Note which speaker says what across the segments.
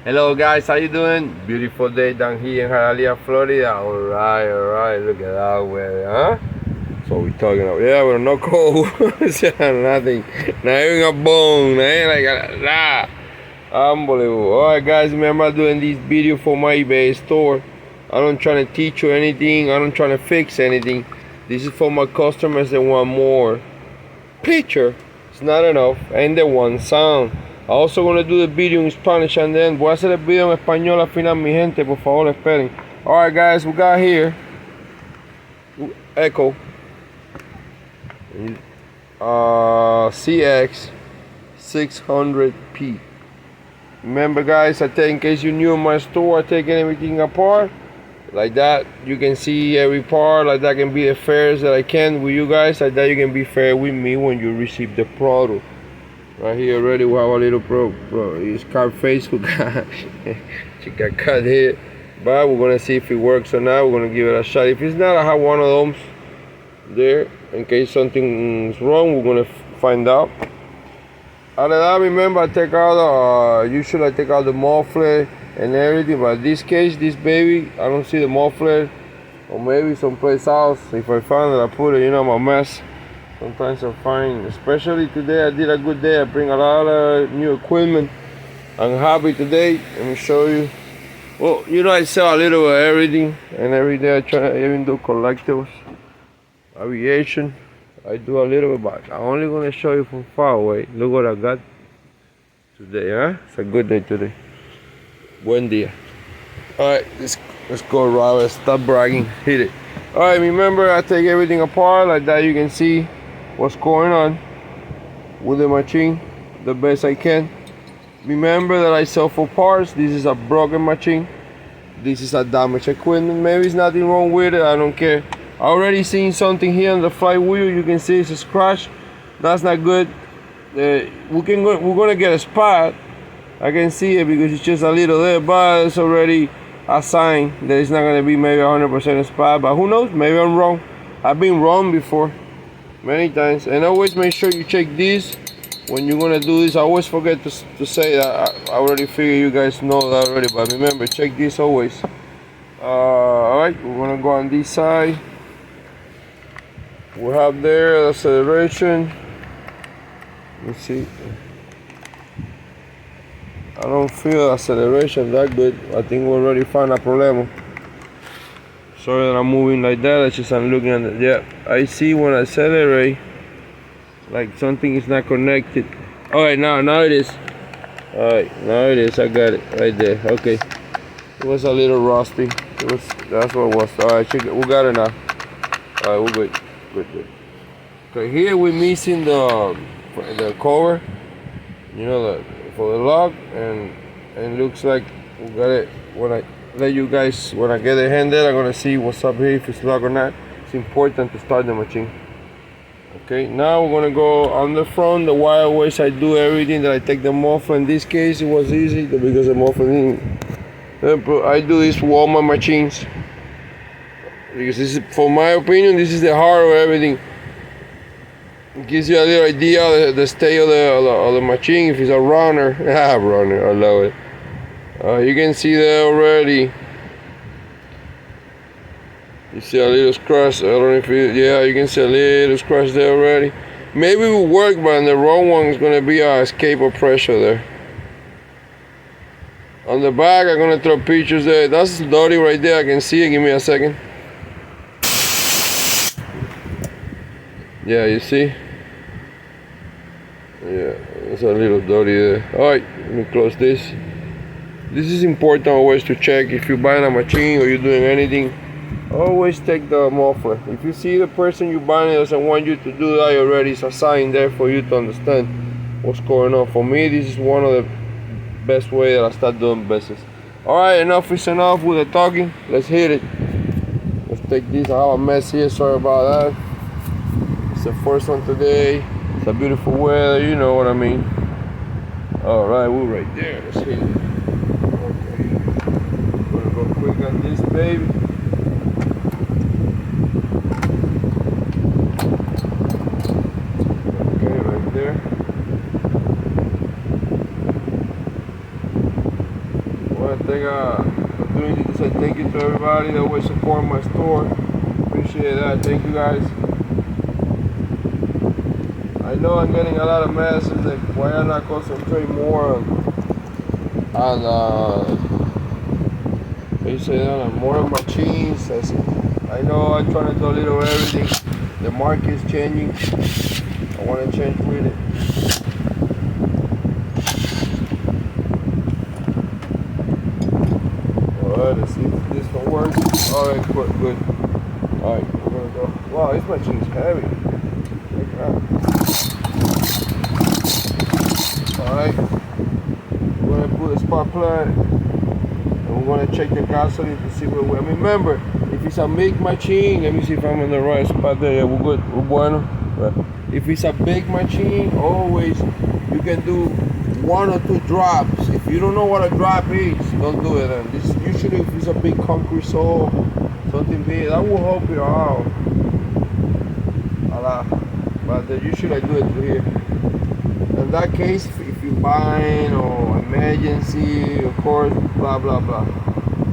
Speaker 1: Hello guys, how you doing? Beautiful day down here in Hialeah, Florida. Alright, look at that weather, huh? So we talking about, yeah, we're not cold. Nothing. Not even a bone. Not even like unbelievable. Alright guys, remember doing this video for my eBay store. I don't try to teach you anything. I don't try to fix anything. This is for my customers that want more picture. It's not enough. And they want sound. I also gonna do the video in Spanish and then voy a hacer el video en español al final, mi gente, por favor esperen. Alright guys, we got here Echo CS-600P. Remember guys, I take, in case you're new in my store, I take everything apart like that. You can see every part, like that can be the fairest that I can with you guys, like that you can be fair with me when you receive the product. Right here already we have a little bro. His car face who got she got cut here. But we're gonna see if it works or not. We're gonna give it a shot. If it's not, I have one of those there in case something's wrong. We're gonna find out. Other than that, remember I take out usually I take out the muffler and everything, but in this case, this baby, I don't see the muffler, or maybe someplace else. If I find it, I put it, my mess. Sometimes I find, especially today, I did a good day. I bring a lot of new equipment. I'm happy today. Let me show you. Well, I sell a little of everything, and every day I try to even do collectibles, aviation. I do a little bit, but I'm only gonna show you from far away. Look what I got today, huh? It's a good day today. Buen día. All right, let's go, Robert. Stop bragging. Hit it. All right, remember I take everything apart like that. You can see what's going on with the machine the best I can. Remember that I sell for parts. This is a broken machine. This is a damaged equipment. Maybe it's nothing wrong with it. I don't care. I already seen something here on the flywheel. You can see it's a scratch. That's not good. We're gonna get a spot. I can see it because it's just a little there, but it's already a sign that it's not gonna be maybe 100% a spot. But who knows? Maybe I'm wrong. I've been wrong before, many times. And always make sure you check this when you're gonna do this. I always forget to say that. I already figure you guys know that already, but remember, check this always. All right, we're gonna go on this side. We have there the acceleration. Let's see. I don't feel acceleration that good. I think we already found a problem. Sorry that I'm moving like that. It's just I'm looking at it. Yeah, I see when I accelerate, like something is not connected. All right, now it is. All right, now it is. I got it right there. Okay, it was a little rusty. That's what it was. All right, check it. We got it now. All right, we're good. Good. Okay, here we're missing the cover. For the lock, and it looks like we got it. When I let you guys, when I get it handed, I'm gonna see what's up here, if it's locked or not. It's important to start the machine. Okay, now we're gonna go on the front, the wire ways. I do everything that I take the muffler. In this case, it was easy because the muffler. I do this for all my machines because this is, for my opinion, this is the heart of everything. It gives you a little idea of the state of the machine. If it's a runner, runner, I love it. You can see there already. You see a little scratch. I don't know if you can see a little scratch there already. Maybe it will work, but in the wrong one is gonna be a escape of pressure there. On the back, I'm gonna throw pictures there. That's dirty right there. I can see it. Give me a second. Yeah, you see? Yeah, it's a little dirty there. Alright, let me close this. This is important always to check if you're buying a machine or you're doing anything. Always take the muffler. If you see the person you're buying doesn't want you to do that already, it's a sign there for you to understand what's going on. For me, this is one of the best way that I start doing business. Alright, enough is enough with the talking. Let's hit it. Let's take this. I have a mess here, sorry about that. It's the first one today. It's a beautiful weather, you know what I mean. Alright, we're right there. Let's hit it. Okay. We're gonna go quick on this baby. Okay, right there. take a opportunity to say thank you to everybody that always support my store. Appreciate that. Thank you guys. I know I'm getting a lot of messages like why I not concentrate more on they say on more machines. I know I'm trying to do a little of everything. The market is changing. I want to change with it. Alright, let's see if this one works. Alright, good. Alright, we're gonna go. Wow, this machine is heavy. Check it out. Alright, we're gonna put a spark plug and we're gonna check the gasoline to see where we're. Remember, if it's a big machine, let me see if I'm in the right spot there. Yeah, we're good. We're bueno. But if it's a big machine, always you can do 1 or 2 drops. If you don't know what a drop is, don't do it. And this usually if it's a big concrete saw, something big, that will help you out a lot. But usually I do it here. In that case, if you're buying or emergency, of course, blah blah blah.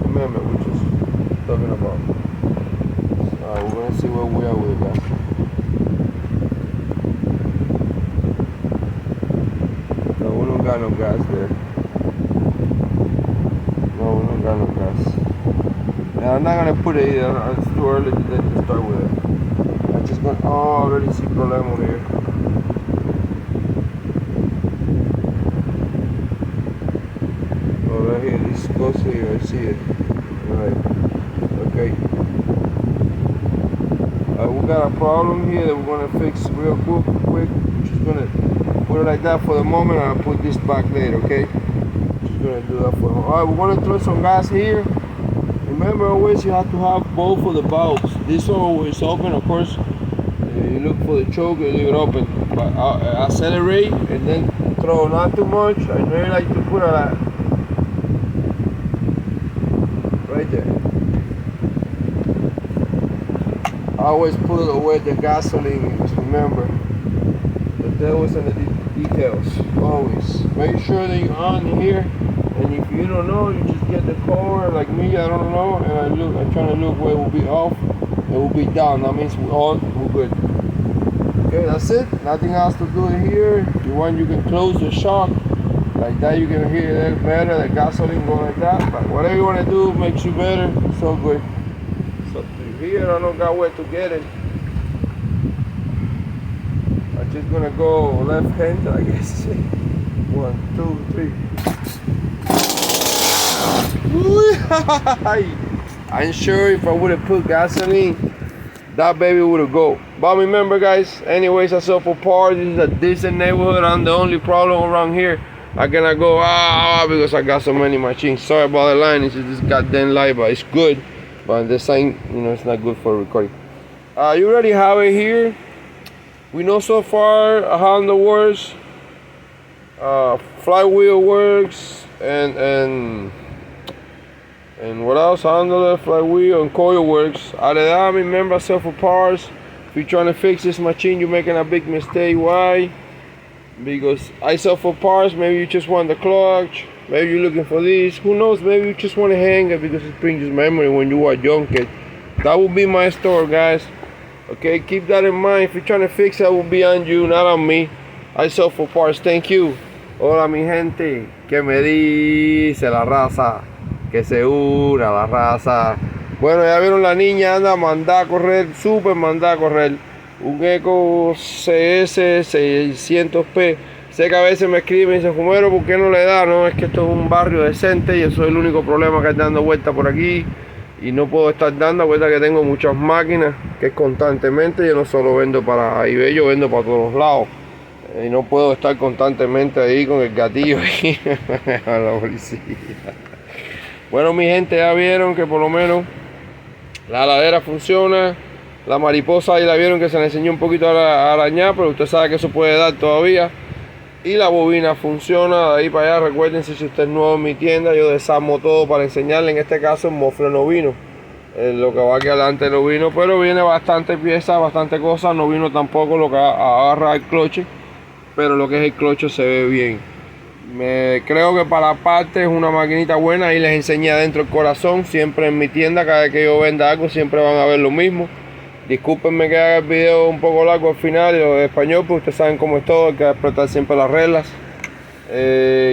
Speaker 1: Remember, we're just talking about. Alright, we're gonna see where we are with that. No, we don't got no gas there. No, we don't got no gas. And I'm not gonna put it either. It's too early to start with it. I'm just gonna. Oh, I already see problem over here. Right here, this goes here, I see it. Right. Okay. We got a problem here that we're gonna fix real quick. We're just gonna put it like that for the moment and I'll put this back later, okay? Just gonna do that for the moment. Alright, we're gonna throw some gas here. Remember always you have to have both of the valves. This one always open, of course. You look for the choke and leave it open. But accelerate and then throw not too much. I really like to put a right there. I always put it away the gasoline. Just remember the devil's in the details. Always make sure that you're on here. And if you don't know, you just get the cover like me. I don't know, and I'm trying to look where it will be off. It will be down. That means we're on. We're good. Okay, that's it. Nothing else to do here. If you want, you can close the shock. Like that you can hear it better, the gasoline going like that. But whatever you want to do makes you better. So good. So here I don't got where to get it. I'm just gonna go left hand, I guess. 1, 2, 3. I'm sure if I would have put gasoline, that baby would have go. But remember guys, anyways, I sell for parts. This is a decent neighborhood. I'm the only problem around here. I cannot go because I got so many machines. Sorry about the line. It's just this goddamn light, but it's good. But the sign, it's not good for recording. You already have it here. We know so far how it works. Flywheel works and what else? Handle, flywheel, and coil works. Out of that, remember, I sell for parts. If you're trying to fix this machine, you're making a big mistake. Why? Because I sell for parts. Maybe you just want the clutch, maybe you're looking for this, who knows, maybe you just want to hang it because it brings you memory when you were a young kid. That will be my store, guys. Okay, keep that in mind. If you're trying to fix it, will be on you, not on me. I sell for parts. Thank you. Hola mi gente, que me dice la raza, que se una la raza. Bueno, ya vieron, la niña anda mandada a correr, súper mandada a correr. Un Eco CS-600P. Sé que a veces me escriben y dicen, Fumero, ¿por qué no le da? No, es que esto es un barrio decente y eso es el único problema que está dando vuelta por aquí. Y no puedo estar dando vuelta, que tengo muchas máquinas que constantemente, yo no solo vendo para eBay, yo vendo para todos lados. Y no puedo estar constantemente ahí con el gatillo y a la policía. Bueno, mi gente, ya vieron que por lo menos la ladera funciona. La mariposa ahí la vieron que se le enseñó un poquito a arañar, pero usted sabe que eso puede dar todavía. Y la bobina funciona de ahí para allá. Recuérdense, si usted es nuevo en mi tienda, yo desarmo todo para enseñarle. En este caso el mofle no vino, lo que va aquí adelante no vino, pero viene bastante pieza, bastante cosas. No vino tampoco lo que agarra el cloche, pero lo que es el cloche se ve bien. Creo que para parte es una maquinita buena. Ahí les enseñé adentro el corazón. Siempre en mi tienda, cada vez que yo venda algo, siempre van a ver lo mismo. Discúlpenme que haga el video un poco largo al final y lo de español, pues ustedes saben cómo es todo, hay que respetar siempre las reglas.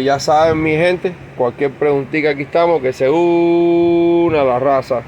Speaker 1: Ya saben, mi gente, cualquier preguntita, aquí estamos, que se una a la raza.